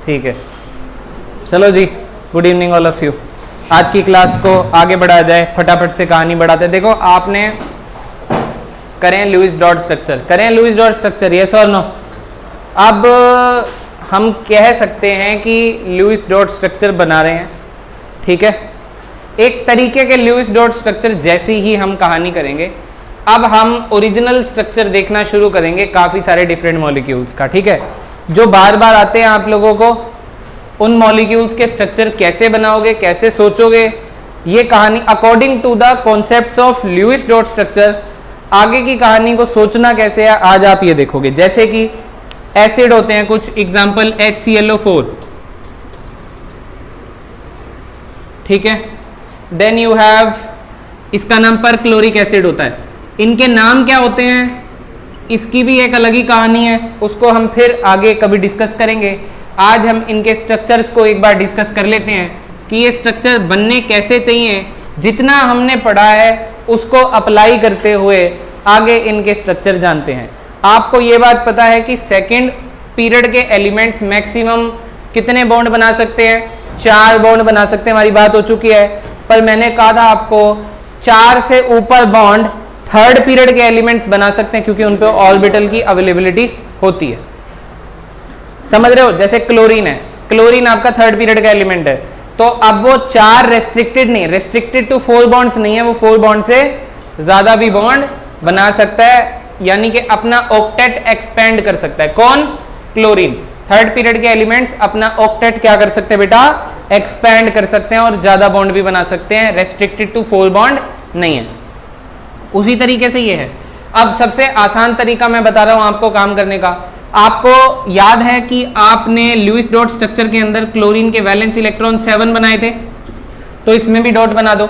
ठीक है, चलो जी, good evening all of you. आज की क्लास को आगे बढ़ाया जाए, फटाफट से कहानी बढ़ाते हैं। देखो आपने करें लुईस डॉट स्ट्रक्चर, करें लुईस डॉट स्ट्रक्चर, यस और नो। अब हम कह सकते हैं कि लुईस डॉट स्ट्रक्चर बना रहे हैं, ठीक है। एक तरीके के लुईस डॉट स्ट्रक्चर जैसी ही हम कहानी करेंगे। अब हम ओरिजिनल स्ट्रक्चर देखना शुरू करेंगे काफ़ी सारे डिफरेंट मॉलिक्यूल्स का, ठीक है, जो बार बार आते हैं आप लोगों को। उन मॉलिक्यूल्स के स्ट्रक्चर कैसे बनाओगे, कैसे सोचोगे, ये कहानी according to the concepts of Lewis dot structure, आगे की कहानी को सोचना कैसे है आज आप ये देखोगे। जैसे कि एसिड होते हैं कुछ, एग्जाम्पल HClO4, ठीक है। देन यू हैव, इसका नाम परक्लोरिक एसिड होता है। इनके नाम क्या होते हैं, इसकी भी एक अलग ही कहानी है, उसको हम फिर आगे कभी डिस्कस करेंगे। आज हम इनके स्ट्रक्चर्स को एक बार डिस्कस कर लेते हैं कि ये स्ट्रक्चर बनने कैसे चाहिए। जितना हमने पढ़ा है उसको अप्लाई करते हुए आगे इनके स्ट्रक्चर जानते हैं। आपको ये बात पता है कि सेकेंड पीरियड के एलिमेंट्स मैक्सिमम कितने बॉन्ड बना सकते हैं, 4 बॉन्ड बना सकते हैं, हमारी बात हो चुकी है। पर मैंने कहा था आपको 4 से ऊपर बॉन्ड थर्ड पीरियड के एलिमेंट्स बना सकते हैं, क्योंकि उन पे ऑर्बिटल की अवेलेबिलिटी होती है, समझ रहे हो। जैसे क्लोरीन है, क्लोरीन आपका थर्ड पीरियड का एलिमेंट है, तो अब वो 4 रेस्ट्रिक्टेड नहीं, रेस्ट्रिक्टेड टू 4 बॉन्ड्स नहीं है, वो 4 बॉन्ड से ज्यादा भी बॉन्ड बना सकता है, यानी कि अपना ऑक्टेट एक्सपेंड कर सकता है। कौन? क्लोरीन। थर्ड पीरियड के एलिमेंट्स अपना ऑक्टेट क्या कर सकते हैं बेटा, एक्सपेंड कर सकते हैं और ज्यादा बॉन्ड भी बना सकते हैं, रेस्ट्रिक्टेड टू 4 बॉन्ड नहीं है। उसी तरीके से ये है। अब सबसे आसान तरीका मैं बता रहा हूं आपको काम करने का। आपको याद है कि आपने लुईस डॉट स्ट्रक्चर के अंदर क्लोरीन के वैलेंस इलेक्ट्रॉन 7 बनाए थे, तो इसमें भी डॉट बना दो।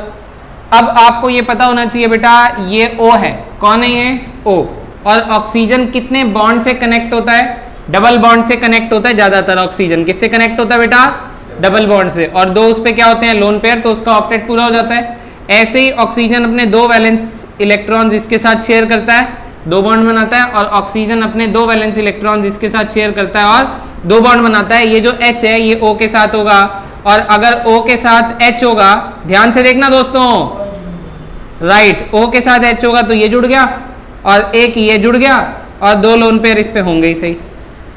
अब आपको ये पता होना चाहिए बेटा, ये O है, कौन है ये? O। और ऑक्सीजन कितने बॉन्ड से कनेक्ट होता है? डबल बॉन्ड से कनेक्ट होता है ज्यादातर। ऑक्सीजन किससे कनेक्ट होता है बेटा? डबल बॉन्ड से। और 2 उस पे क्या होते हैं? लोन पेयर, तो उसका ऑक्टेट पूरा हो जाता है। ऐसे ही ऑक्सीजन अपने 2 वैलेंस इलेक्ट्रॉन्स इसके साथ शेयर करता है, 2 बॉन्ड बनाता है, और ऑक्सीजन अपने 2 वैलेंस इलेक्ट्रॉन्स इसके साथ शेयर करता है और 2 बॉन्ड बनाता है। ये जो H है ये O के साथ होगा, और अगर O के साथ H होगा, ध्यान से देखना दोस्तों, राइट, O के साथ H होगा तो ये जुड़ गया और एक ये जुड़ गया, और 2 लोन पेयर इस पे होंगे ही सही,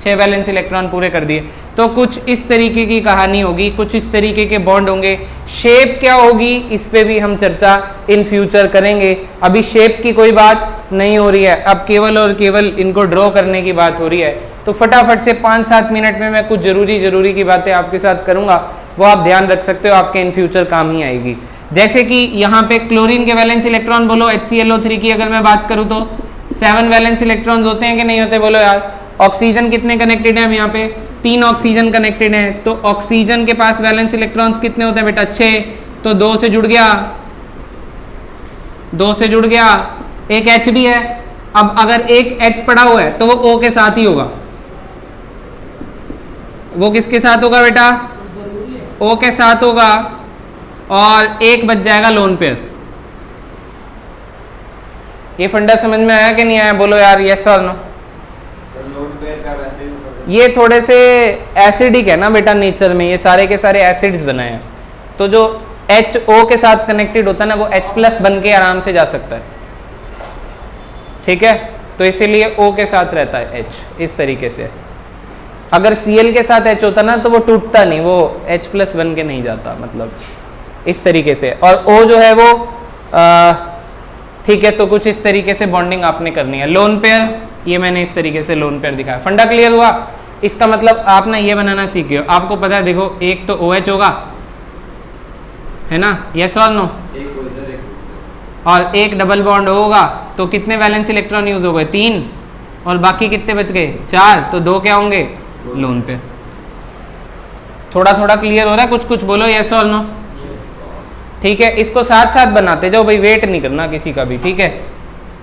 6 वैलेंस इलेक्ट्रॉन पूरे कर दिए। तो कुछ इस तरीके की कहानी होगी, कुछ इस तरीके के बॉन्ड होंगे। शेप क्या होगी इस पे भी हम चर्चा इन फ्यूचर करेंगे। अभी शेप की कोई बात नहीं हो रही है, अब केवल और केवल इनको ड्रॉ करने की बात हो रही है। तो फटाफट से 5-7 मिनट में मैं कुछ जरूरी की बातें आपके साथ करूंगा, वो आप ध्यान रख सकते हो, आपके इन फ्यूचर काम ही आएगी। जैसे कि यहाँ पे क्लोरीन के वैलेंस इलेक्ट्रॉन बोलो, HClO3 की अगर मैं बात करूँ तो 7 वैलेंस इलेक्ट्रॉन्स होते हैं कि नहीं होते, बोलो यार। ऑक्सीजन कितने कनेक्टेड है? यहाँ पे 3 ऑक्सीजन कनेक्टेड है, तो ऑक्सीजन के पास वैलेंस इलेक्ट्रॉन्स कितने होते हैं बेटा? 6। तो 2 से जुड़ गया, 2 से जुड़ गया, एक H भी है। अब अगर एक H पड़ा हुआ है तो वो O के साथ ही होगा। वो किसके साथ होगा बेटा? O के साथ होगा, और एक बच जाएगा लोन पेयर। ये फंडा समझ में आया कि नहीं आया, बोलो यार यस और नो। ये थोड़े से एसिडिक है ना बेटा नेचर में, ये सारे के सारे एसिड्स बनाए हैं, तो जो HO के साथ कनेक्टेड होता है ना, वो H+ बन के आराम से जा सकता है, ठीक है। तो इसीलिए O के साथ रहता है H, इस तरीके से। अगर Cl के साथ H होता ना तो वो टूटता नहीं, वो H+ बन के नहीं जाता, मतलब इस तरीके से। और O जो है वो ठीक है, तो कुछ इस तरीके से बॉन्डिंग आपने करनी है। लोन पेयर, ये मैंने इस तरीके से लोन पेयर दिखाया। फंडा क्लियर हुआ? इसका मतलब आप ना ये बनाना सीखे हो। आपको पता है, देखो एक तो OH होगा, है ना, यस और नो, और एक डबल बॉन्ड होगा, तो कितने वैलेंस इलेक्ट्रॉन यूज हो गए? 3, और बाकी कितने बच गए? 4। तो 2 क्या होंगे? Lone pair. थोड़ा थोड़ा क्लियर हो रहा है? कुछ कुछ बोलो यस और नो, ठीक है। इसको साथ साथ बनाते जाओ भाई, वेट नहीं करना किसी का भी, ठीक है।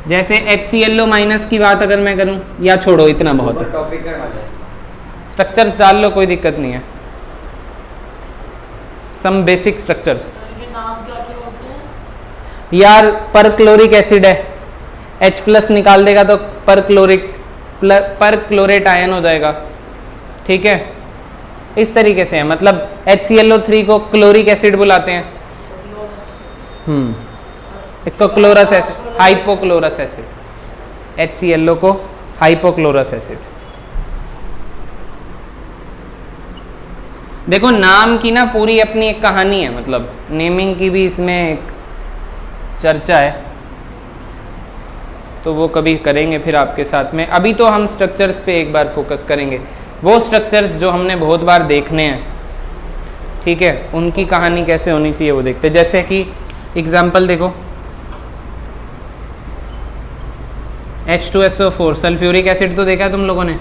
जैसे HClO- की बात अगर मैं करूं, या छोड़ो इतना बहुत है, स्ट्रक्चर्स डाल लो, कोई दिक्कत नहीं है। सम बेसिक स्ट्रक्चर्स यार, परक्लोरिक एसिड है, H+ निकाल देगा तो परक्लोरेट आयन हो जाएगा, ठीक है। इस तरीके से है, मतलब HClO3 को क्लोरिक एसिड बुलाते हैं। इसको chlorous acid, hypochlorous acid. HClO को हाइपोक्लोरस एसिड। देखो नाम की ना पूरी अपनी एक कहानी है, मतलब नेमिंग की भी इसमें एक चर्चा है, तो वो कभी करेंगे फिर आपके साथ में। अभी तो हम स्ट्रक्चर्स पे एक बार फोकस करेंगे, वो स्ट्रक्चर्स जो हमने बहुत बार देखने हैं, ठीक है, उनकी कहानी कैसे होनी चाहिए वो देखते हैं। जैसे कि एग्जाम्पल देखो, H2SO4 सल्फ्यूरिक एसिड तो देखा है तुम लोगों ने।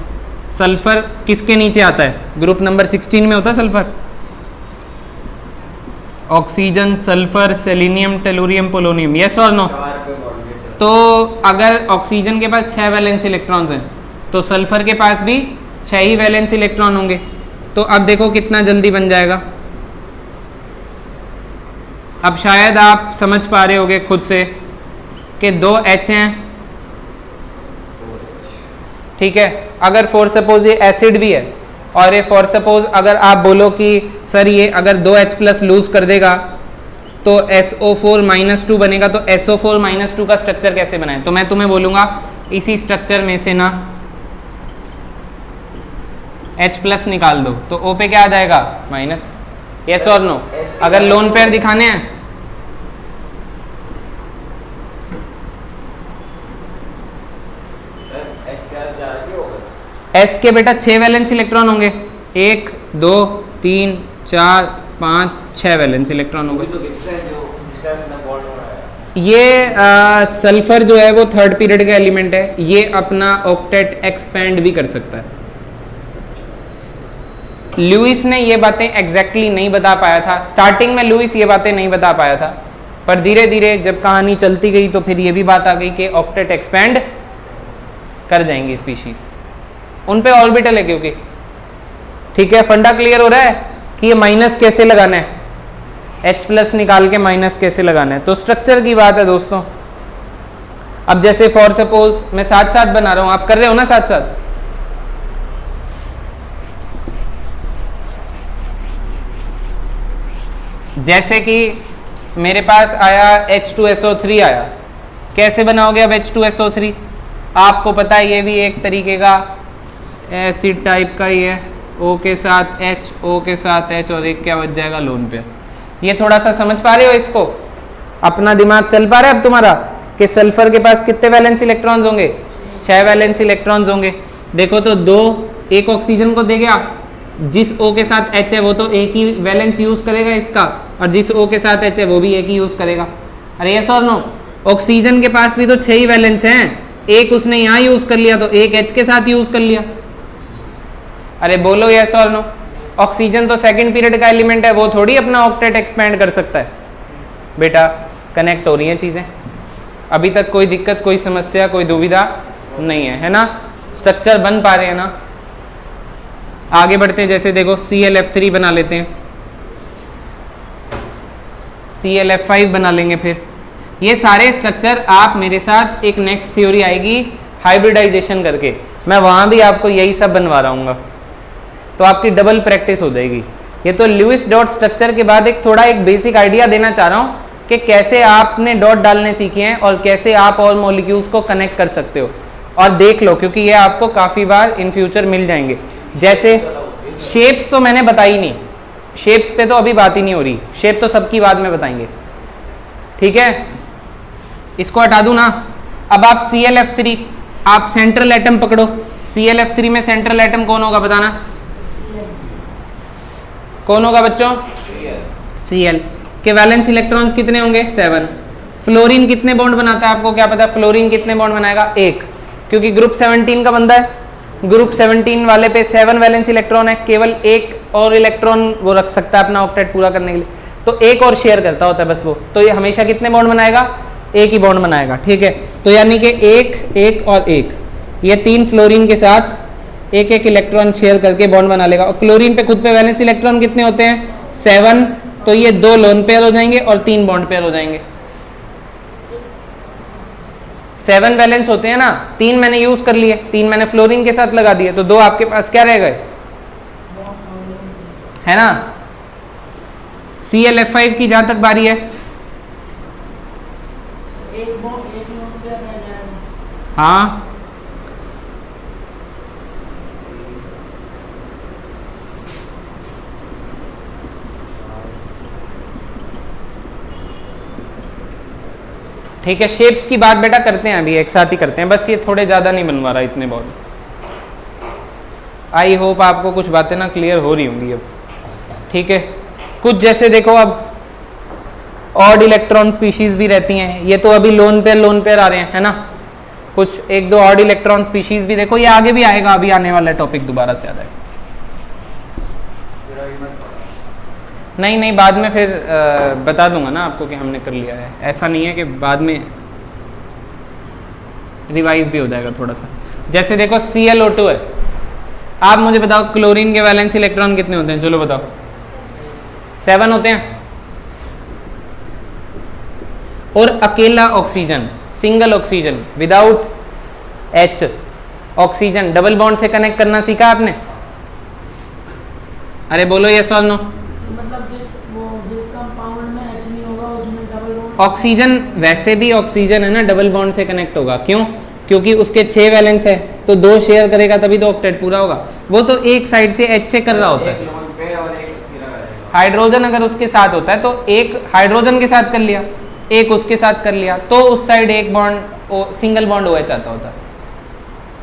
सल्फर किसके नीचे आता है? ग्रुप नंबर 16 में होता है sulphur. Oxygen, sulphur, selenium, tellurium, polonium, yes और नो? तो अगर ऑक्सीजन के पास 6 वैलेंस इलेक्ट्रॉन्स हैं तो सल्फर के पास भी 6 ही वैलेंस इलेक्ट्रॉन होंगे। तो अब देखो कितना जल्दी बन जाएगा। अब शायद आप समझ पा रहे होगे खुद से कि 2 H हैं, ठीक है। अगर फॉर सपोज ये एसिड भी है और ये फॉर सपोज अगर आप बोलो कि सर ये अगर 2H+ लूज कर देगा तो SO4-2 बनेगा, तो SO4-2 का स्ट्रक्चर कैसे बनाए? तो मैं तुम्हें बोलूँगा इसी स्ट्रक्चर में से ना H+ निकाल दो, तो O पे क्या आ जाएगा? माइनस। यस और नो? अगर लोन पेयर दिखाने हैं S के बेटा 6 वैलेंस इलेक्ट्रॉन होंगे, 1 2 3 4 5 6 वैलेंस इलेक्ट्रॉन होंगे। ये सल्फर जो है वो थर्ड पीरियड का एलिमेंट है, ये अपना ऑक्टेट एक्सपेंड भी कर सकता है। लुइस ने ये बातें एग्जैक्टली नहीं बता पाया था, स्टार्टिंग में लुइस ये बातें नहीं बता पाया था, पर धीरे धीरे जब कहानी चलती गई तो फिर ये भी बात आ गई कि ऑक्टेट एक्सपेंड कर जाएंगी स्पीशीज, उन पे ऑर्बिटल है क्योंकि, ठीक है। फंडा क्लियर हो रहा है कि ये माइनस कैसे लगाना है, H+ निकाल के माइनस कैसे लगाना है। तो स्ट्रक्चर की बात है दोस्तों। अब जैसे फॉर सपोज मैं साथ साथ बना रहा हूं, आप कर रहे हो ना साथ साथ, जैसे कि मेरे पास आया H2SO3 आया, कैसे बनाओगे अब H2SO3? आपको पता है ये भी एक तरीके का एसिड टाइप का ही है, O के साथ H, O के साथ H और एक क्या बच जाएगा? लोन पे। ये थोड़ा सा समझ पा रहे हो इसको? अपना दिमाग चल पा रहा है अब तुम्हारा कि सल्फर के पास कितने वैलेंस इलेक्ट्रॉन्स होंगे? 6 वैलेंस इलेक्ट्रॉन्स होंगे। देखो तो 2 एक ऑक्सीजन को दे गया, जिस O के साथ H है वो तो एक ही वैलेंस यूज करेगा इसका, और जिस O के साथ H है वो भी एक ही यूज करेगा। अरे यस और नो? ऑक्सीजन के पास भी तो 6 ही वैलेंस हैं, एक उसने यहाँ यूज कर लिया तो एक H के साथ यूज कर लिया। अरे बोलो यस और नो? ऑक्सीजन तो सेकंड पीरियड का एलिमेंट है, वो थोड़ी अपना ऑक्टेट एक्सपेंड कर सकता है। बेटा कनेक्ट हो रही हैं चीजें, अभी तक कोई दिक्कत, कोई समस्या, कोई दुविधा नहीं है ना? स्ट्रक्चर बन पा रहे हैं ना? आगे बढ़ते हैं। जैसे देखो ClF3 बना लेते हैं, ClF5 बना लेंगे। फिर ये सारे स्ट्रक्चर आप मेरे साथ, एक नेक्स्ट थ्योरी आएगी हाइब्रिडाइजेशन करके, मैं वहां भी आपको यही सब बनवा रहा हूँ, तो आपकी डबल प्रैक्टिस हो जाएगी। ये तो लुइस डॉट स्ट्रक्चर के बाद एक थोड़ा एक बेसिक आइडिया देना चाह रहा हूँ कि कैसे आपने डॉट डालने सीखे हैं और कैसे आप और मॉलिक्यूल्स को कनेक्ट कर सकते हो। और देख लो, क्योंकि ये आपको काफ़ी बार इन फ्यूचर मिल जाएंगे। जैसे शेप्स तो मैंने बताई नहीं, शेप्स पे तो अभी बात ही नहीं हो रही, शेप तो सबकी बाद में बताएंगे, ठीक है। इसको हटा दूं ना। अब आप ClF3, आप सेंट्रल एटम पकड़ो, ClF3 में सेंट्रल एटम कौन होगा बताना? कौन होगा बच्चों? Cl के वैलेंस इलेक्ट्रॉन्स कितने होंगे? 7। फ्लोरीन कितने बॉन्ड बनाता है? आपको क्या पता? फ्लोरीन कितने बॉन्ड बनाएगा? 1, क्योंकि ग्रुप 17 का बंदा है। ग्रुप 17 वाले पे 7 वैलेंस इलेक्ट्रॉन है, केवल एक और इलेक्ट्रॉन वो रख सकता है अपना ऑक्टेट पूरा करने के लिए, तो एक और शेयर करता होता है बस वो। तो ये हमेशा कितने बॉन्ड बनाएगा? एक ही बॉन्ड बनाएगा, ठीक है। तो यानी कि 1 1 और 1, ये 3 फ्लोरीन के साथ एक एक इलेक्ट्रॉन शेयर करके बॉन्ड बना लेगा। और क्लोरीन पे खुद पे वैलेंस इलेक्ट्रॉन कितने होते हैं? 7। तो ये 2 लोन पेयर हो जाएंगे और 3 बॉन्ड पेयर हो जाएंगे। 7 वैलेंस होते हैं ना, 3 मैंने यूज कर लिए, 3 मैंने फ्लोरीन के साथ लगा दिए, तो 2 आपके पास क्या रह गए? है ना। ClF5 की जहां तक बारी है, हाँ ठीक है। शेप्स की बात बेटा करते हैं, अभी एक साथ ही करते हैं, बस ये थोड़े ज़्यादा नहीं बनवा रहा, इतने बहुत। आई होप आपको कुछ बातें ना क्लियर हो रही होंगी अब, ठीक है। कुछ जैसे देखो अब ऑड इलेक्ट्रॉन स्पीशीज भी रहती हैं, ये तो अभी लोन पेयर आ रहे हैं, है ना। कुछ एक दो ऑड इलेक्ट्रॉन स्पीशीज भी देखो, ये आगे भी आएगा, अभी आने वाला टॉपिक दोबारा से आ जाएगा। नहीं नहीं, बाद में फिर बता दूंगा ना आपको कि हमने कर लिया है, ऐसा नहीं है कि बाद में रिवाइज भी हो जाएगा थोड़ा सा। जैसे देखो ClO2 है, आप मुझे बताओ क्लोरीन के वैलेंस इलेक्ट्रॉन कितने होते हैं, चलो बताओ। 7 होते हैं। और अकेला oxygen, single oxygen without H, oxygen double bond से कनेक्ट करना सीखा आपने? अरे बोलो यस और नो। मतलब जिस कंपाउंड में H नहीं होगा उसमें डबल बॉन्ड। ऑक्सीजन वैसे भी ऑक्सीजन है ना, डबल बॉन्ड से कनेक्ट होगा, क्यों? क्योंकि उसके 6 वैलेंस है, तो 2 शेयर करेगा तभी तो ऑक्टेट पूरा होगा। वो तो एक साइड से H से कर रहा होता है। हाइड्रोजन अगर उसके साथ होता है तो एक हाइड्रोजन के साथ कर लिया, एक उसके साथ कर लिया, तो उस साइड एक बॉन्ड सिंगल बॉन्ड OH आता होता है।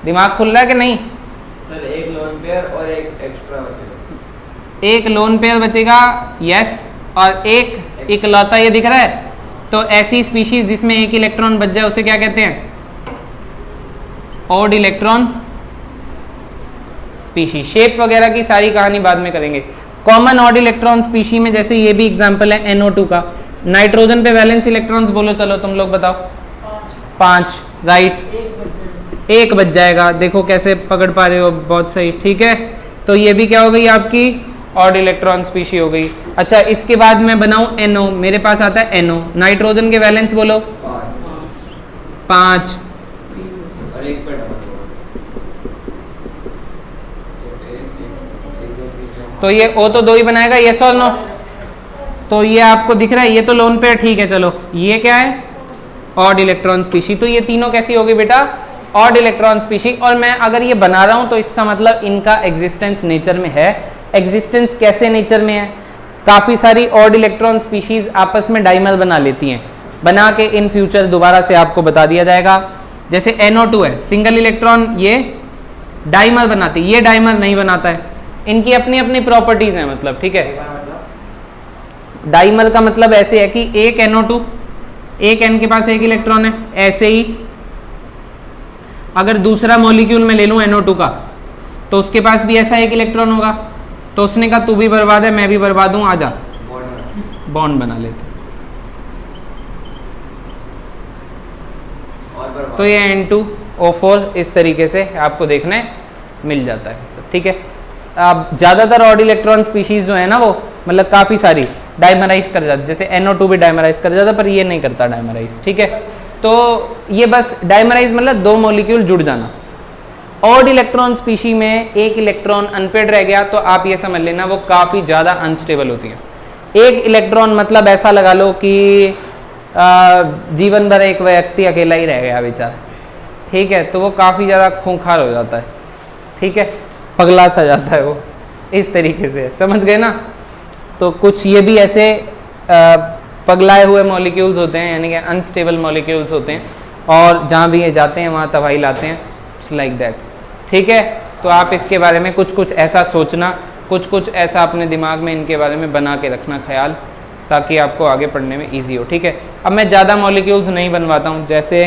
दिमाग खुल रहा है कि नहीं सर? एक लोन पेयर और एक एक्स्ट्रा बचेगा। एक लोन पेयर बचेगा, यस, और एक इकलौता ये दिख रहा है। तो ऐसी स्पीशीज जिसमें एक इलेक्ट्रॉन बच जाए उसे क्या कहते हैं? Odd electron species. शेप वगैरह की सारी कहानी बाद में करेंगे। कॉमन ऑड इलेक्ट्रॉन स्पीशी में जैसे ये भी एग्जांपल है NO2 का। नाइट्रोजन पे वैलेंस इलेक्ट्रॉन्स बोलो, चलो तुम लोग बताओ। 5, राइट, एक बच जाएगा। देखो कैसे पकड़ पा रहे हो, बहुत सही, ठीक है। तो ये भी क्या हो गई आपकी ऑड इलेक्ट्रॉन स्पीशी हो गई। अच्छा, इसके बाद मैं बनाऊं NO, मेरे पास आता है NO। नाइट्रोजन के वैलेंस बोलो 5 और एक पे डबल। तो ये O तो 2 ही बनाएगा, यस और नो। तो ये आपको दिख रहा है, ये तो लोन पेयर, ठीक है। चलो ये क्या है? Odd electron species. तो ये तीनों कैसी होगी बेटा? Odd electron species. और मैं अगर ये बना रहा हूं तो इसका मतलब इनका एग्जिस्टेंस नेचर में है। एग्जिस्टेंस कैसे नेचर में है? काफ़ी सारी ऑड इलेक्ट्रॉन स्पीशीज आपस में डाइमर बना लेती हैं, बना के इन फ्यूचर दोबारा से आपको बता दिया जाएगा। जैसे NO2 है, सिंगल इलेक्ट्रॉन, ये डाइमर बनाती है, ये डाइमर नहीं बनाता है। इनकी अपनी अपनी प्रॉपर्टीज हैं, मतलब, ठीक है। डाइमर का मतलब ऐसे है कि एक NO2, एक N के पास एक इलेक्ट्रॉन है। ऐसे ही अगर दूसरा मॉलिक्यूल में ले लूं NO2 का, तो उसके पास भी ऐसा एक इलेक्ट्रॉन होगा। तो उसने कहा तू भी बर्बाद है, मैं भी बर्बाद हूं, आजा, बॉन्ड बना लेते। तो ये N2O4 इस तरीके से आपको देखने मिल जाता है, ठीक है। अब ज़्यादातर ऑड इलेक्ट्रॉन स्पीशीज जो है ना, वो मतलब काफ़ी सारी डाइमराइज कर जाती है। जैसे NO2 भी डाइमराइज कर जाता है, पर ये नहीं करता डाइमराइज, ठीक है। तो ये बस डाइमराइज मतलब 2 मॉलिक्यूल जुड़ जाना। ऑड इलेक्ट्रॉन स्पीशी में एक इलेक्ट्रॉन अनपेड रह गया तो आप ये समझ लेना वो काफ़ी ज़्यादा अनस्टेबल होती है। एक इलेक्ट्रॉन मतलब ऐसा लगा लो कि जीवन भर एक व्यक्ति अकेला ही रह गया बेचारा, ठीक है। तो वो काफ़ी ज़्यादा खूंखार हो जाता है, ठीक है, पगला सा जाता है वो, इस तरीके से, समझ गए ना। तो कुछ ये भी ऐसे पगलाए हुए मॉलिक्यूल्स होते हैं, यानी कि अनस्टेबल मॉलिक्यूल्स होते हैं, और जहाँ भी ये जाते हैं वहाँ तबाही लाते हैं, लाइक दैट, ठीक है। तो आप इसके बारे में कुछ कुछ ऐसा सोचना, कुछ कुछ ऐसा अपने दिमाग में इनके बारे में बना के रखना ख्याल, ताकि आपको आगे पढ़ने में ईजी हो, ठीक है। अब मैं ज़्यादा मॉलिक्यूल्स नहीं बनवाता हूँ, जैसे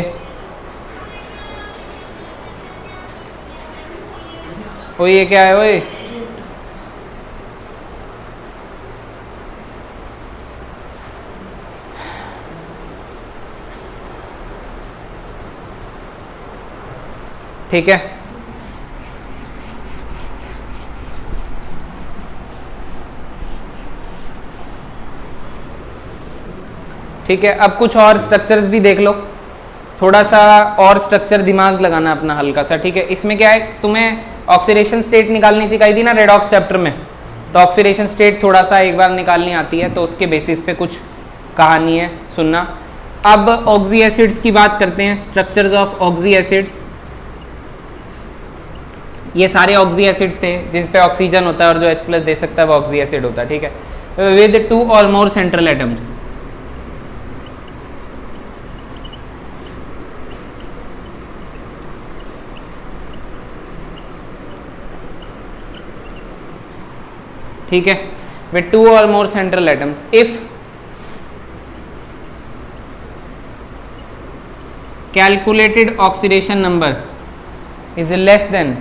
ओ ये क्या है, ओए ठीक है। ठीक है, अब कुछ और स्ट्रक्चर्स भी देख लो, थोड़ा सा और स्ट्रक्चर दिमाग लगाना अपना हल्का सा, ठीक है। इसमें क्या है, तुम्हें ऑक्सीडेशन स्टेट निकालनी सिखाई थी ना रेडॉक्स चैप्टर में, तो ऑक्सीडेशन स्टेट थोड़ा सा एक बार निकालनी आती है, तो उसके बेसिस पे कुछ कहानी है, सुनना। अब ऑक्सी एसिड्स की बात करते हैं, स्ट्रक्चर्स ऑफ ऑक्सी एसिड्स। ये सारे ऑक्सी एसिड्स थे जिस पे ऑक्सीजन होता है और जो H+ दे सकता है वो ऑक्सी एसिड होता है, ठीक है, विद 2 और मोर सेंट्रल एटम्स। ठीक है, with 2 or more central atoms. If calculated oxidation number is less than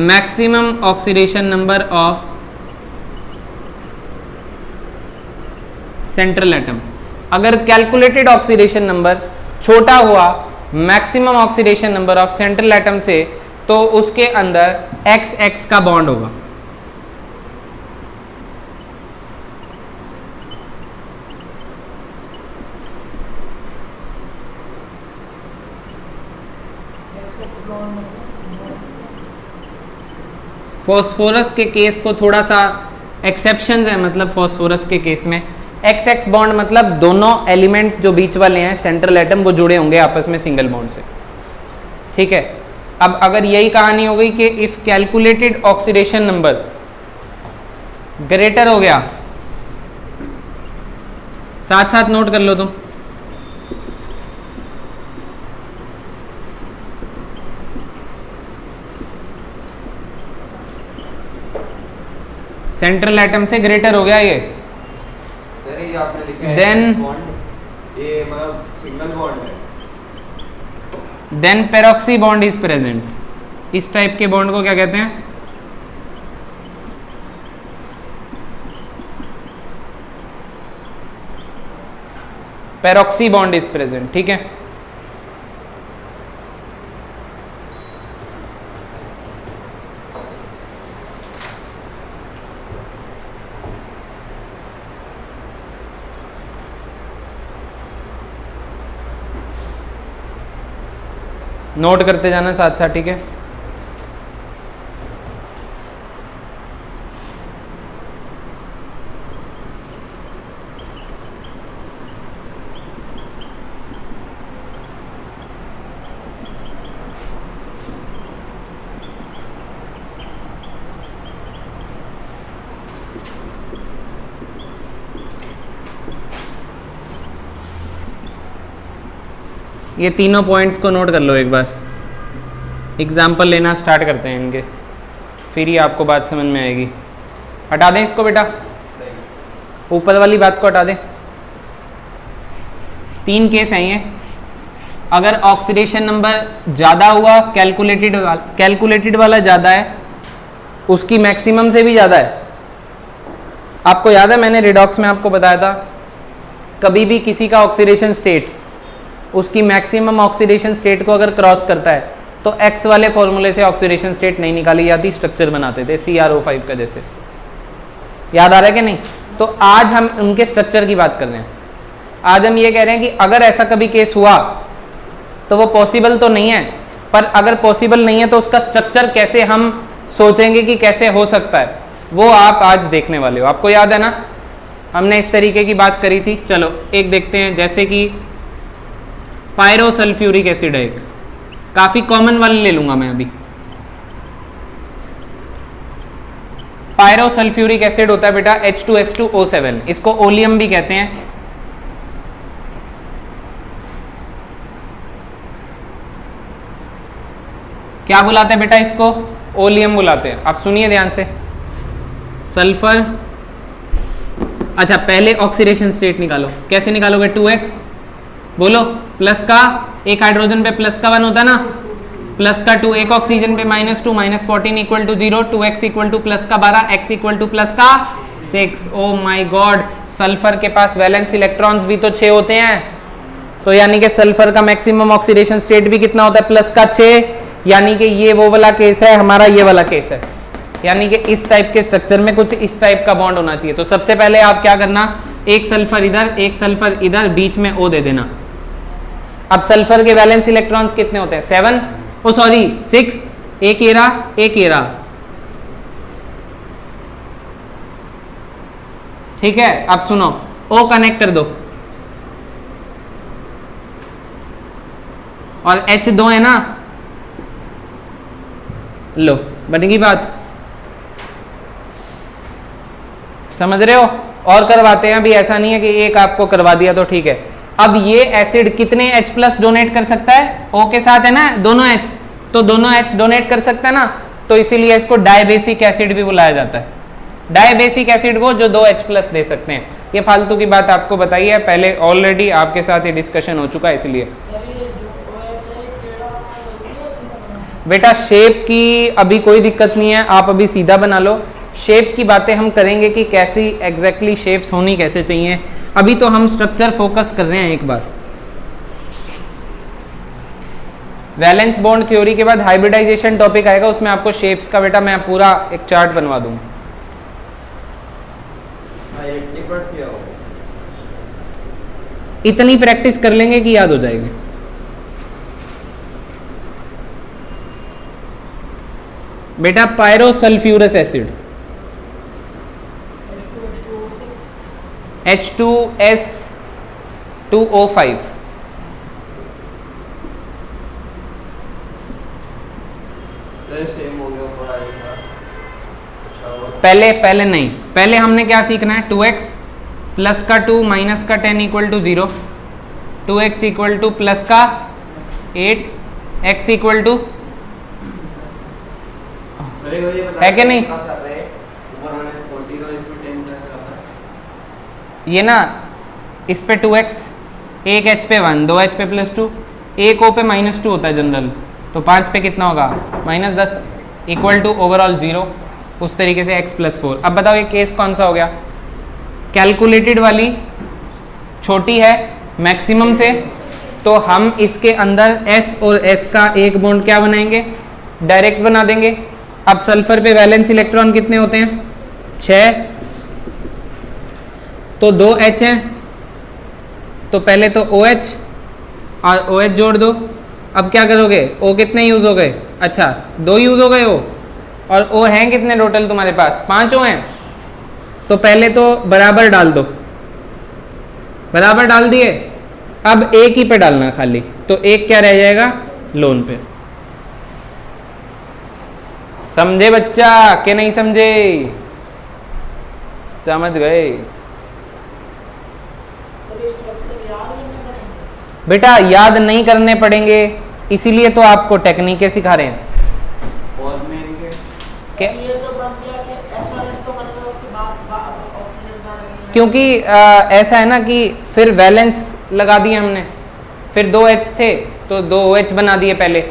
maximum oxidation number of central atom, अगर calculated oxidation number छोटा हुआ maximum oxidation number of central atom से, तो उसके अंदर XX का बॉन्ड होगा। फॉस्फोरस के केस को थोड़ा सा एक्सेप्शंस है, मतलब फॉस्फोरस के केस में XX बॉन्ड मतलब दोनों एलिमेंट जो बीच वाले हैं सेंट्रल एटम वो जुड़े होंगे आपस में सिंगल बॉन्ड से, ठीक है। अब अगर यही कहानी हो गई कि if calculated oxidation number greater हो गया, साथ साथ नोट कर लो तुम, सेंट्रल एटम से ग्रेटर हो गया ये, सर ये आपने लिखा है Then- बॉन्ड, ये मतलब सिंगल बॉन्ड है। Then peroxy bond is present. इस टाइप के बॉन्ड को क्या कहते हैं? पेरोक्सी बॉन्ड इज प्रेजेंट, ठीक है। नोट करते जाना साथ साथ, ठीक है। ये तीनों पॉइंट्स को नोट कर लो एक बार, एग्जाम्पल लेना स्टार्ट करते हैं इनके, फिर ही आपको बात समझ में आएगी। हटा दें इसको बेटा, ऊपर वाली बात को हटा दें। 3 केस हैं ये। अगर ऑक्सीडेशन नंबर ज़्यादा हुआ, कैलकुलेटेड वाला ज़्यादा है, उसकी मैक्सिमम से भी ज़्यादा है। आपको याद है मैंने रिडॉक्स में आपको बताया था, कभी भी किसी का ऑक्सीडेशन स्टेट उसकी मैक्सिमम ऑक्सीडेशन स्टेट को अगर क्रॉस करता है तो एक्स वाले फॉर्मूले से ऑक्सीडेशन स्टेट नहीं निकाली जाती, स्ट्रक्चर बनाते थे CrO5 का जैसे। याद आ रहा है कि नहीं? तो आज हम उनके स्ट्रक्चर की बात कर रहे हैं। आज हम ये कह रहे हैं कि अगर ऐसा कभी केस हुआ तो वो पॉसिबल तो नहीं है, पर अगर पॉसिबल नहीं है तो उसका स्ट्रक्चर कैसे हम सोचेंगे कि कैसे हो सकता है, वो आप आज देखने वाले हो। आपको याद है ना, हमने इस तरीके की बात करी थी। चलो एक देखते हैं, जैसे कि पायरोसल्फ्यूरिक एसिड है एक, काफी कॉमन वाले ले लूंगा मैं अभी। पायरोसल्फ्यूरिक एसिड होता है बेटा H2S2O7, इसको ओलियम भी कहते हैं। क्या बुलाते हैं बेटा इसको? ओलियम बुलाते हैं। आप सुनिए ध्यान से, सल्फर। अच्छा पहले ऑक्सीडेशन स्टेट निकालो, कैसे निकालोगे? 2x बोलो, प्लस का एक हाइड्रोजन पे प्लस का 1 होता है ना, प्लस का 2, एक ऑक्सीजन पे -2, -14 equal to 0, 2x equal to plus का 12, x इक्वल टू प्लस का 6। ओ माय गॉड, सल्फर के पास वैलेंस इलेक्ट्रॉन्स भी तो 6 होते हैं, तो यानी कि सल्फर का मैक्सिमम ऑक्सीडेशन स्टेट भी कितना होता है? प्लस का 6। यानी कि ये वो वाला केस है हमारा, ये वाला केस है। यानी कि इस टाइप के स्ट्रक्चर में कुछ इस टाइप का बॉन्ड होना चाहिए। तो सबसे पहले आप क्या करना, एक सल्फर इधर, एक सल्फर इधर, बीच में O दे देना। अब सल्फर के वैलेंस इलेक्ट्रॉन्स कितने होते हैं? 7, ओ सॉरी 6, एक ये रहा, ठीक है, अब सुनो, O कनेक्ट कर दो और H दो है ना, लो बनेगी बात, समझ रहे हो। और करवाते हैं, अभी ऐसा नहीं है कि एक आपको करवा दिया तो ठीक है। अब ये एसिड कितने H प्लस डोनेट कर सकता है, O के साथ है ना दोनों H, तो दोनों H डोनेट कर सकता है ना, तो इसीलिए इसको डायबेसिक एसिड भी बुलाया जाता है। डायबेसिक एसिड वो जो 2 H प्लस दे सकते हैं। ये फालतू की बात आपको बताई है पहले, ऑलरेडी आपके साथ ये डिस्कशन हो चुका है इसलिए। सर ये जो OH है टेढ़ा होना है सीधा बनाना बेटा शेप की अभी कोई दिक्कत नहीं है, आप अभी सीधा बना लो। शेप की बातें हम करेंगे कि कैसी एग्जैक्टली शेप्स होनी कैसे चाहिए, अभी तो हम स्ट्रक्चर फोकस कर रहे हैं एक बार। वैलेंस बॉन्ड थ्योरी के बाद हाइब्रिडाइजेशन टॉपिक आएगा, उसमें आपको शेप्स का बेटा मैं पूरा एक चार्ट बनवा दूंगा। इतनी प्रैक्टिस कर लेंगे कि याद हो जाएगी। बेटा पायरोसल्फ्यूरस एसिड H2S2O5, सेम हो गया ऊपर आएगा। अच्छा पहले नहीं, पहले हमने क्या सीखना है, 2x प्लस का 2 माइनस का 10 equal to 0, 2x equal to plus का 8, x इक्वल टू है कि नहीं, ये ना इस पे 2x, एक h पे 1, 2h पे प्लस 2, एक o पे -2 होता है जनरल, तो 5 पे कितना होगा -10 इक्वल टू ओवरऑल 0, उस तरीके से x प्लस 4। अब बताओ ये केस कौन सा हो गया, कैलकुलेटेड वाली छोटी है मैक्सिमम से, तो हम इसके अंदर s और s का एक बॉन्ड क्या बनाएंगे, डायरेक्ट बना देंगे। अब सल्फर पे वैलेंस इलेक्ट्रॉन कितने होते हैं, 6, तो 2 H हैं, तो पहले तो OH और OH जोड़ दो। अब क्या करोगे, O कितने यूज हो गए, अच्छा 2 यूज हो गए O, और O हैं कितने टोटल तुम्हारे पास, 5 O हैं, तो पहले तो बराबर डाल दो, बराबर डाल दिए। अब एक ही पे डालना खाली, तो एक क्या रह जाएगा लोन पे। समझे बच्चा कि नहीं समझे, समझ गए बेटा, याद नहीं करने पड़ेंगे, इसीलिए तो आपको टेक्निकें सिखा रहे हैं। क्या? ये तो बन गया कि S1S तो बन गया, उसके बाद ऑक्सीजन का लगेगा, क्योंकि ऐसा है ना कि फिर वैलेंस लगा दिए हमने, फिर 2 H थे तो 2 OH बना दिए पहले,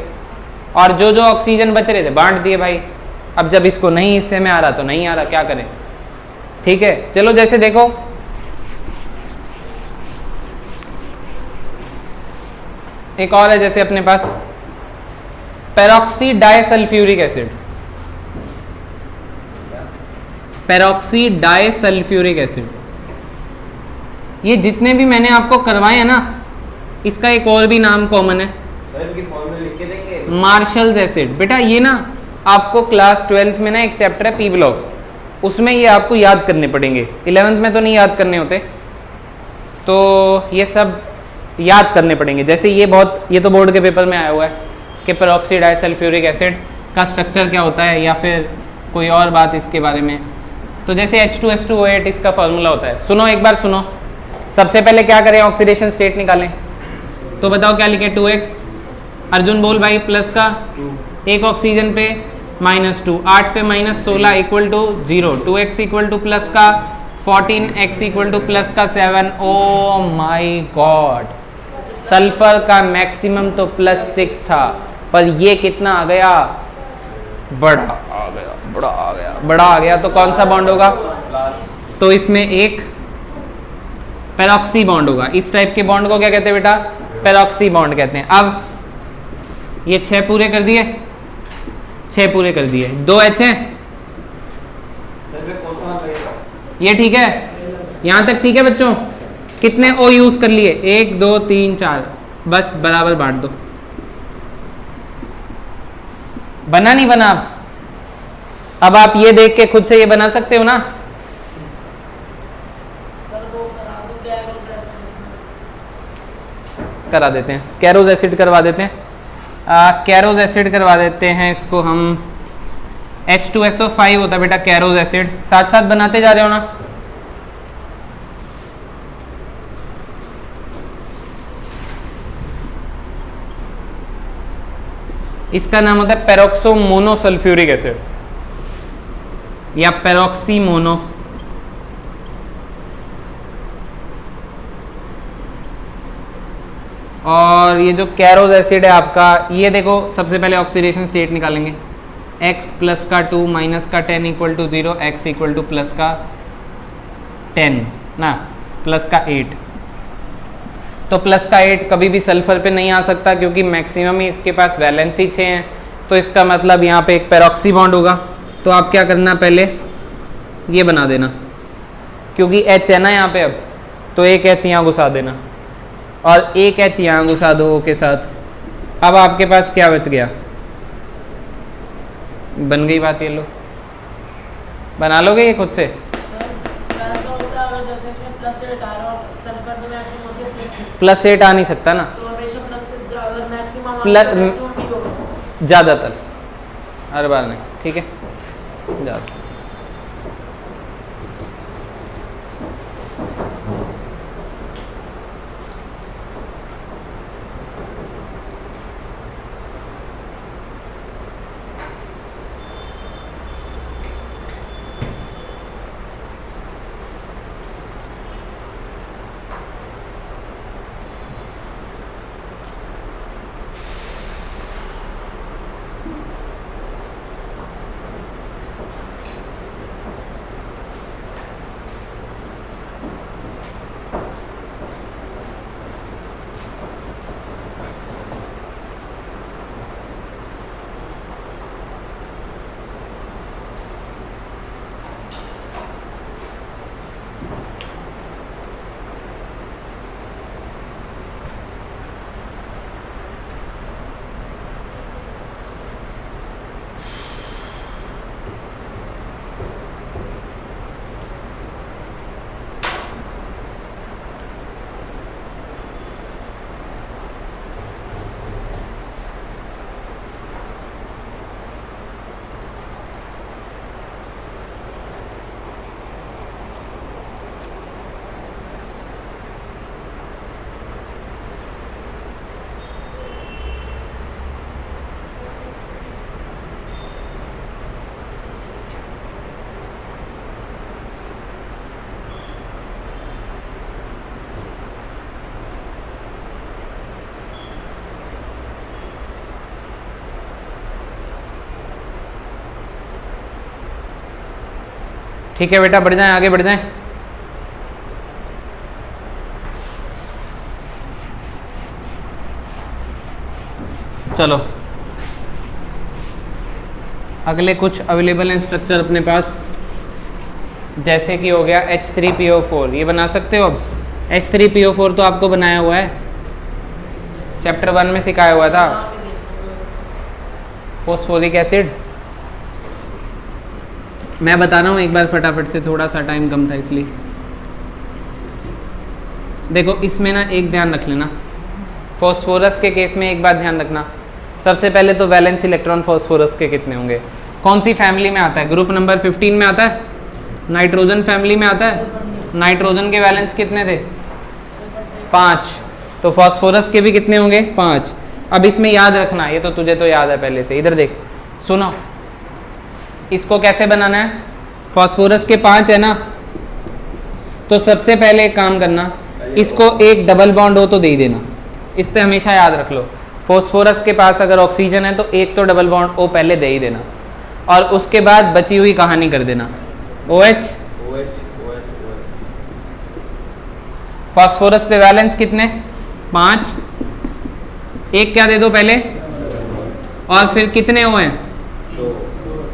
और जो जो ऑक्सीजन बच रहे थे बांट दिए भाई। अब जब इसको नहीं हिस्से में आ रहा तो नहीं आ रहा, क्या करें। ठीक है, चलो जैसे देखो एक और है, जैसे अपने पास peroxy disulphuric acid, peroxy disulphuric acid, ये जितने भी मैंने आपको करवाए हैं ना, इसका एक और भी नाम कॉमन है, मार्शल्स एसिड। बेटा ये ना आपको क्लास 12th में ना एक चैप्टर है पी ब्लॉक, उसमें ये आपको याद करने पड़ेंगे, 11th में तो नहीं याद करने होते, तो ये सब याद करने पड़ेंगे। जैसे ये तो बोर्ड के पेपर में आया हुआ है कि पेरोक्सी डाइसल्फ्यूरिक एसिड का स्ट्रक्चर क्या होता है, या फिर कोई और बात इसके बारे में। तो जैसे H2S2O8 इसका फॉर्मूला होता है, सुनो एक बार सुनो। सबसे पहले क्या करें, ऑक्सीडेशन स्टेट निकालें, तो बताओ क्या लिखे, 2x, अर्जुन बोल भाई, प्लस का 1 ऑक्सीजन पे -2, 8 पे -16 equal to 0, 2x equal to plus का 14, x इक्वल टू प्लस का 7। ओ माई गॉड, सल्फर का मैक्सिमम तो +6 था, पर ये कितना आ गया, बड़ा आ गया, बड़ा आ गया, बड़ा आ गया। तो कौन सा बॉन्ड होगा, तो इसमें एक पेरोक्सी बॉन्ड होगा। इस टाइप के बॉन्ड को क्या कहते हैं बेटा, पेरोक्सी बॉन्ड कहते हैं। अब ये 6 पूरे कर दिए, 6 पूरे कर दिए, 2 H हैं, ये ठीक है, यहां तक ठीक है बच्चों। कितने O यूज कर लिए, 1 2 3 4, बस बराबर बांट दो। बना नहीं बना, अब आप ये देख के खुद से ये बना सकते हो ना, करा देते हैं, कैरोज एसिड करवा देते हैं। कैरोज एसिड करवा देते हैं इसको हम, H2SO5 होता है बेटा कैरोज एसिड, साथ साथ बनाते जा रहे हो ना। इसका नाम होता है पेरोक्सो मोनोसल्फ्यूरिक एसिड या पेरोक्सी मोनो। और ये जो कैरोज एसिड है आपका, ये देखो सबसे पहले ऑक्सीडेशन स्टेट निकालेंगे, x प्लस का 2 माइनस का 10 equal to 0, x equal to plus का 10 ना प्लस का 8। तो प्लस का 8 कभी भी सल्फर पे नहीं आ सकता क्योंकि मैक्सिमम ही इसके पास वैलेंसी 6 हैं, तो इसका मतलब यहाँ पे एक पेरोक्सी बॉन्ड होगा। तो आप क्या करना, पहले ये बना देना, क्योंकि H है ना यहाँ पे, अब तो एक H यहाँ घुसा देना और एक H यहाँ घुसा दो O के साथ। अब आपके पास क्या बच गया, बन गई बात। ये लो बना लोगे ये खुद से। ऐसा होता है अगर जैसे इसमें +8 आ रहा है, सल्फर में मैक्सिमम होती है +8 आ नहीं सकता ना, तो हमेशा प्लस से अगर मैक्सिमम प्लस भी होगा ज़्यादातर, हर बार नहीं, ठीक है ज़्यादा। ठीक है बेटा, बढ़ जाएं, आगे बढ़ जाएं। चलो अगले कुछ अवेलेबल हैं स्ट्रक्चर अपने पास, जैसे कि हो गया H3PO4, ये बना सकते हो। अब H3PO4 तो आपको बनाया हुआ है, चैप्टर 1 में सिखाया हुआ था। फॉस्फोरिक एसिड मैं बता रहा हूँ एक बार फटाफट से, थोड़ा सा टाइम कम था इसलिए। देखो इसमें ना एक ध्यान रख लेना, फॉस्फोरस के केस में एक बात ध्यान रखना, सबसे पहले तो वैलेंस इलेक्ट्रॉन फॉस्फोरस के कितने होंगे, कौन सी फैमिली में आता है, ग्रुप नंबर 15 में आता है, नाइट्रोजन फैमिली में आता है। नाइट्रोजन के वैलेंस कितने थे, 5, तो फॉस्फोरस के भी कितने होंगे, 5। अब इसमें याद रखना, ये तो तुझे तो याद है पहले से, इधर देख सुनो, इसको कैसे बनाना है, फॉस्फोरस के 5 है ना, तो सबसे पहले एक काम करना, इसको एक डबल बॉन्ड हो तो दे ही देना, इस पे हमेशा याद रख लो। फॉस्फोरस के पास अगर ऑक्सीजन है तो एक तो डबल बॉन्ड ओ पहले दे ही देना, और उसके बाद बची हुई कहानी कर देना OH। फॉस्फोरस पे वैलेंस कितने, 5, एक क्या दे दो पहले, और फिर कितने O हैं,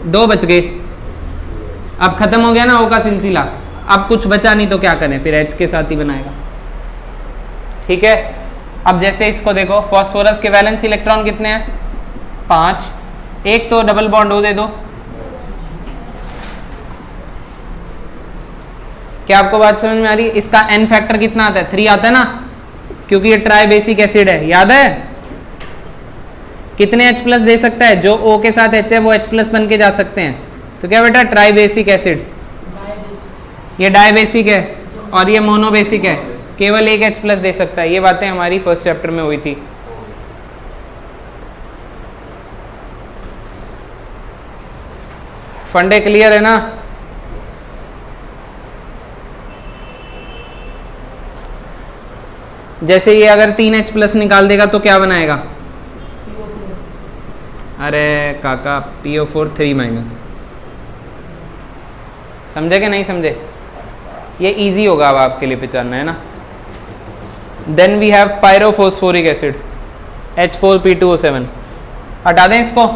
2 बच गए। अब खत्म हो गया ना O का सिलसिला, अब कुछ बचा नहीं तो क्या करें, फिर H के साथ ही बनाएगा। ठीक है, अब जैसे इसको देखो, फॉस्फोरस के वैलेंस इलेक्ट्रॉन कितने हैं, 5, एक तो डबल बॉन्ड O दे दो। क्या आपको बात समझ में आ रही है, इसका N फैक्टर कितना आता है, 3 आता है ना, क्योंकि ये ट्राई बेसिक एसिड है, याद है? कितने H प्लस दे सकता है? जो O के साथ H है वो H प्लस बन के जा सकते हैं। तो क्या बेटा ट्राई बेसिक एसिड, ये डाई बेसिक है और ये मोनो बेसिक है, केवल एक H प्लस दे सकता है। ये बातें हमारी फर्स्ट चैप्टर में हुई थी। फंडे क्लियर है ना? जैसे ये अगर 3H प्लस निकाल देगा तो क्या बनाएगा? अरे काका PO4 3 माइनस। समझे कि नहीं समझे? ये इजी होगा अब आपके लिए पहचानना, है ना? Then we have pyrophosphoric acid H4P2O7। हटा दें इसको।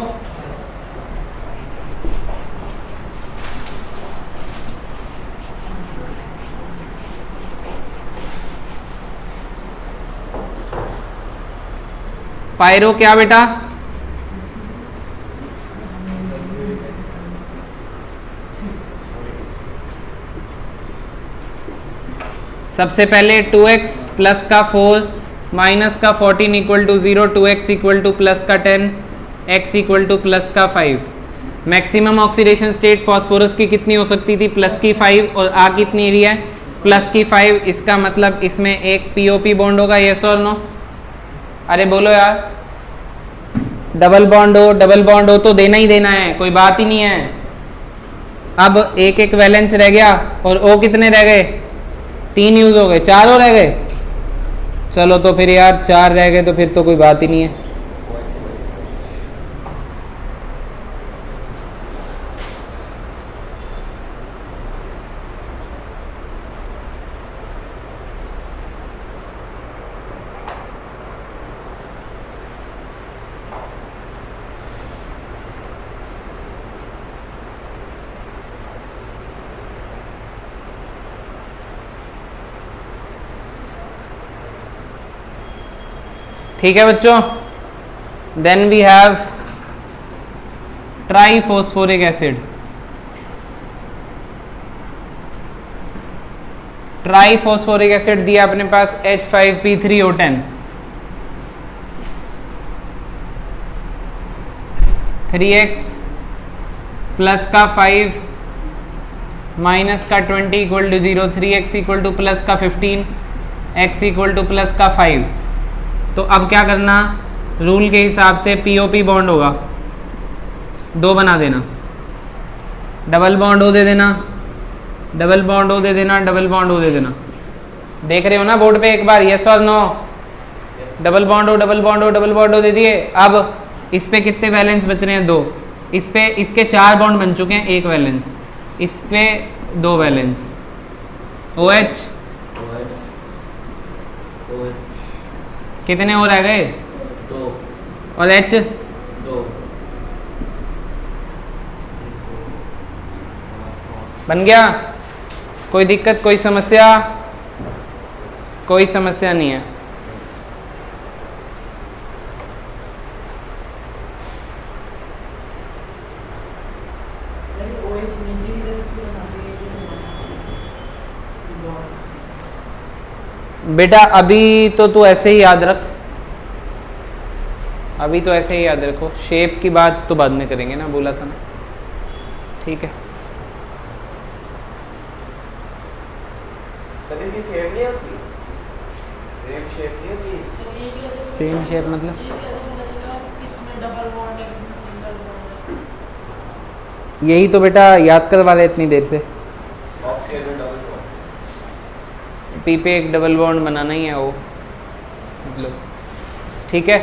पायरो क्या बेटा? सबसे पहले 2x प्लस का 4 माइनस का 14 equal to 0, 2x equal to plus का 10, x इक्वल टू प्लस का 5। मैक्सिमम ऑक्सीडेशन स्टेट फॉस्फोरस की कितनी हो सकती थी? प्लस की 5। और आ कितनी एरिया है? प्लस की 5। इसका मतलब इसमें एक POP बॉन्ड होगा, यस और नो? अरे बोलो यार। डबल बॉन्ड हो तो देना ही देना है, कोई बात ही नहीं है। अब एक एक वैलेंस रह गया और O कितने रह गए? 3 यूज हो गए, 4 और रह गए। चलो तो फिर यार 4 रह गए तो फिर तो कोई बात ही नहीं है। ठीक है बच्चों। Then we have triphosphoric acid. Triphosphoric acid दिया अपने पास H5P3O10। 3x प्लस का 5 माइनस का 20 equal to 0, 3x equal to plus का 15, x इक्वल टू प्लस का 5। तो अब क्या करना? रूल के हिसाब से POP बॉन्ड होगा, 2 बना देना, डबल बॉन्ड O दे देना, डबल बॉन्ड O दे देना, डबल बॉन्ड O दे देना। देख रहे हो ना बोर्ड पे एक बार, यस और no? Double bond O, double bond O, double bond O दे दिए। अब इस पे कितने वैलेंस बच रहे हैं? 2। इस पे इसके 4 बॉन्ड बन चुके हैं, 1 वैलेंस। इस पे 2 वैलेंस। OH कितने और रह गए? 2 और H 2 बन गया। कोई दिक्कत, कोई समस्या? कोई समस्या नहीं है। बेटा अभी तो तू ऐसे ही याद रख, अभी तो ऐसे ही याद रखो। शेप की बात तो बाद में करेंगे ना, बोला था ना। ठीक है। सर इसकी शेप नहीं होती? शेप नहीं होती? सेम शेप मतलब? किसमें डबल बॉन्ड है, किसमें सिंगल बॉन्ड है। यही तो बेटा याद करवा रहे इतनी देर से। पी पे एक डबल बॉन्ड बनाना ही है वो, मतलब ठीक है।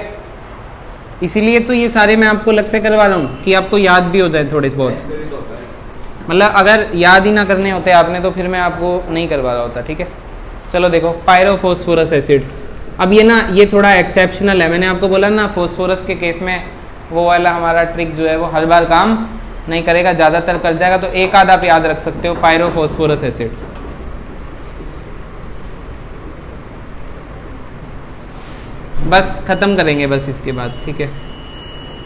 इसीलिए तो ये सारे मैं आपको अलग से करवा रहा हूँ कि आपको याद भी हो जाए थोड़े बहुत। मतलब अगर याद ही ना करने होते आपने तो फिर मैं आपको नहीं करवा रहा होता। ठीक है, चलो देखो पायरोफॉस्फोरस एसिड। अब ये ना ये थोड़ा एक्सेप्शनल है, मैंने आपको बोला ना फॉस्फोरस के केस में वो वाला हमारा ट्रिक जो है वो हर बार काम नहीं करेगा, ज़्यादातर कर जाएगा। तो एक आध आप याद रख सकते हो, पायरोफॉस्फोरस एसिड। बस ख़त्म करेंगे बस इसके बाद। ठीक है,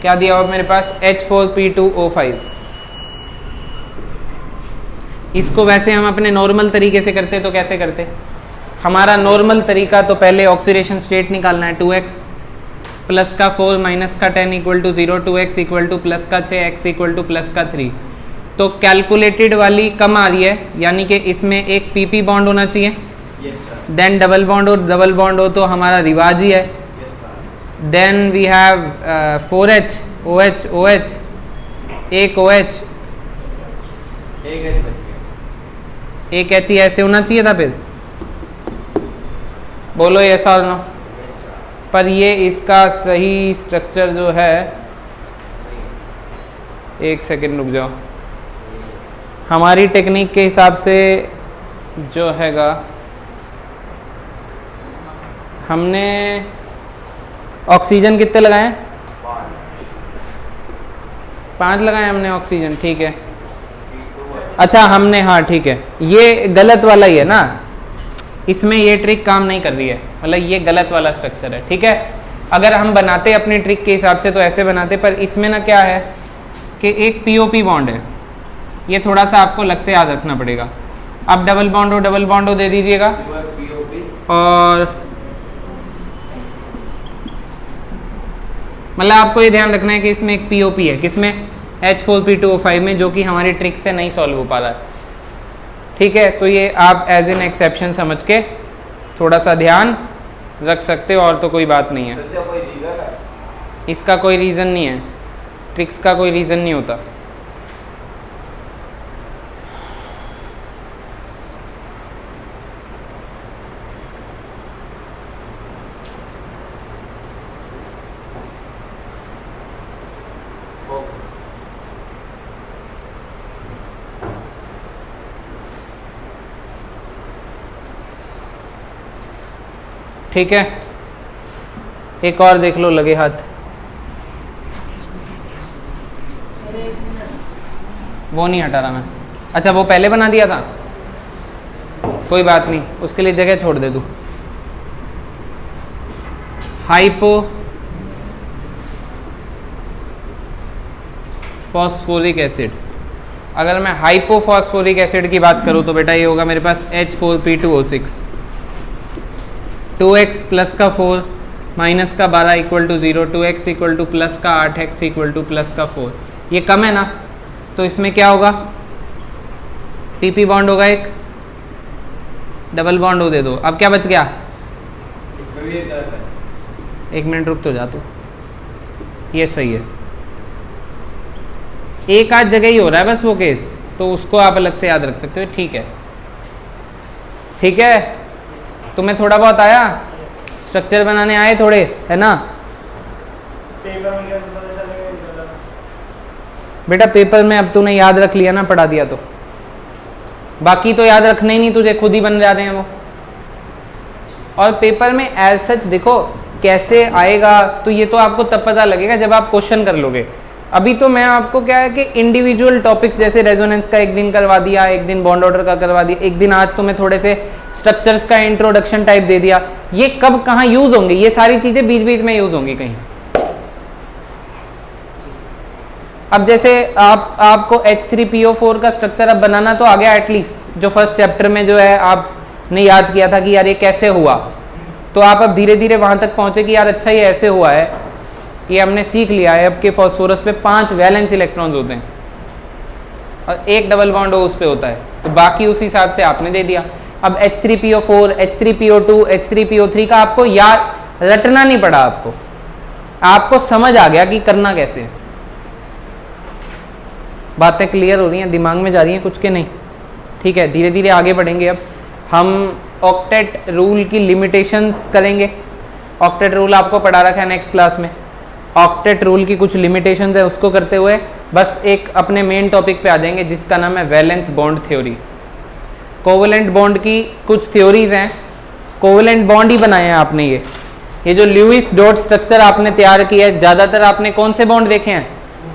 क्या दिया हुआ मेरे पास? H4P2O5। इसको वैसे हम अपने नॉर्मल तरीके से करते तो कैसे करते? हमारा नॉर्मल तरीका तो पहले ऑक्सीडेशन स्टेट निकालना है 2x प्लस का 4 माइनस का 10 equal to 0, 2x equal to plus का 6, x इक्वल टू प्लस का 3। तो कैलकुलेटेड वाली कम आ रही है, यानी कि इसमें एक PP बॉन्ड होना चाहिए, देन डबल बॉन्ड, और डबल बॉन्ड हो तो हमारा रिवाज ही है। Then we have 4H OH OH, एक OH, एक H ही ऐसे होना चाहिए था फिर, बोलो यस और नो। पर ये इसका सही स्ट्रक्चर जो है, एक सेकंड रुक जाओ, हमारी टेक्निक के हिसाब से जो हैगा, हमने ऑक्सीजन कितने लगाए हैं? 5 लगाए हमने ऑक्सीजन, ठीक है। अच्छा हमने, हाँ ठीक है, ये गलत वाला ही है ना, इसमें ये ट्रिक काम नहीं कर रही है, मतलब ये गलत वाला स्ट्रक्चर है, ठीक है। अगर हम बनाते अपनी ट्रिक के हिसाब से तो ऐसे बनाते, पर इसमें ना क्या है कि एक POP बॉन्ड है, ये थोड़ा सा आपको लग से याद रखना पड़ेगा। अब डबल बॉन्ड हो दे दीजिएगा, और मतलब आपको ये ध्यान रखना है कि इसमें एक POP है, किसमें? H4P2O5 में, जो कि हमारी ट्रिक से नहीं सॉल्व हो पा रहा है, ठीक है। तो ये आप एज एन एक्सेप्शन समझ के थोड़ा सा ध्यान रख सकते हो, और तो कोई बात नहीं है। कोई रीजन है? इसका कोई रीज़न नहीं है, ट्रिक्स का कोई रीज़न नहीं होता। ठीक है, एक और देख लो, लगे हाथ। वो नहीं हटा रहा मैं, अच्छा वो पहले बना दिया था, कोई बात नहीं, उसके लिए जगह छोड़ दे तू। हाइपो फॉस्फोरिक एसिड, अगर मैं हाइपोफॉस्फोरिक एसिड की बात करूं तो बेटा ये होगा मेरे पास H4P2O6, 2x प्लस का 4 माइनस का 12 equal to 0, 2x equal to plus का 8, x इक्वल टू प्लस का 4। ये कम है ना, तो इसमें क्या होगा? PP बॉन्ड होगा, एक डबल बॉन्ड हो दे दो। अब क्या बच गया? इसमें भी एक गलत है। एक मिनट रुक तो जा तू, ये सही है, एक आध जगह ही हो रहा है बस वो केस, तो उसको आप अलग से याद रख सकते हो, ठीक है। ठीक है, तुम्हें थोड़ा बहुत आया, स्ट्रक्चर बनाने आए थोड़े, है ना? बेटा पेपर में अब तूने याद रख लिया ना, पढ़ा दिया तो, बाकी तो याद रखने ही नहीं तुझे, खुद ही बन जाते हैं वो। और पेपर में एज सच देखो कैसे आएगा, तो ये तो आपको तब पता लगेगा जब आप क्वेश्चन कर लोगे। अभी तो मैं आपको क्या है कि इंडिविजुअल टॉपिक्स जैसे रेजोनेंस का एक दिन करवा दिया, एक दिन बॉन्ड ऑर्डर का करवा दिया, एक दिन आज तुम्हें थोड़े से स्ट्रक्चर्स का इंट्रोडक्शन टाइप दे दिया। ये कब कहाँ यूज होंगे, ये सारी चीजें बीच बीच में यूज होंगी कहीं। अब जैसे आपको H3PO4 का स्ट्रक्चर अब बनाना तो आ गया एटलीस्ट, जो फर्स्ट चैप्टर में जो है आपने याद किया था कि यार ये कैसे हुआ, तो आप अब धीरे धीरे वहां तक पहुंचे कि यार अच्छा ये ऐसे हुआ है, ये हमने सीख लिया है अब कि फॉस्फोरस पे 5 वैलेंस इलेक्ट्रॉन्स होते हैं और एक डबल बॉन्ड उस पे होता है, तो बाकी उस हिसाब से आपने दे दिया। अब H3PO4, H3PO2, H3PO3 का आपको याद रटना नहीं पड़ा, आपको समझ आ गया कि करना कैसे है। बातें क्लियर हो रही हैं, दिमाग में जा रही हैं कुछ के नहीं? ठीक है, धीरे धीरे आगे बढ़ेंगे। अब हम ऑक्टेट रूल की लिमिटेशंस करेंगे। ऑक्टेट रूल आपको पढ़ा रखा है नेक्स्ट क्लास में। ऑक्टेट रूल की कुछ लिमिटेशंस है, उसको करते हुए बस एक अपने मेन टॉपिक पे आ जाएंगे जिसका नाम है valence bond theory. Covalent bond की कुछ थ्योरीज हैं, कोवेलेंट बॉन्ड ही बनाए हैं आपने। ये जो ल्यूइस डॉट स्ट्रक्चर आपने तैयार किया है, ज़्यादातर आपने कौन से बॉन्ड देखे हैं?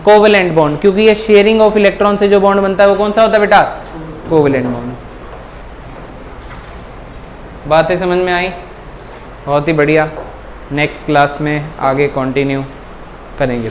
कोवेलेंट बॉन्ड, क्योंकि ये शेयरिंग ऑफ इलेक्ट्रॉन से जो बॉन्ड बनता है वो कौन सा होता है बेटा? Covalent bond. बातें समझ में आई? बहुत ही बढ़िया। नेक्स्ट क्लास में आगे कंटिन्यू करेंगे।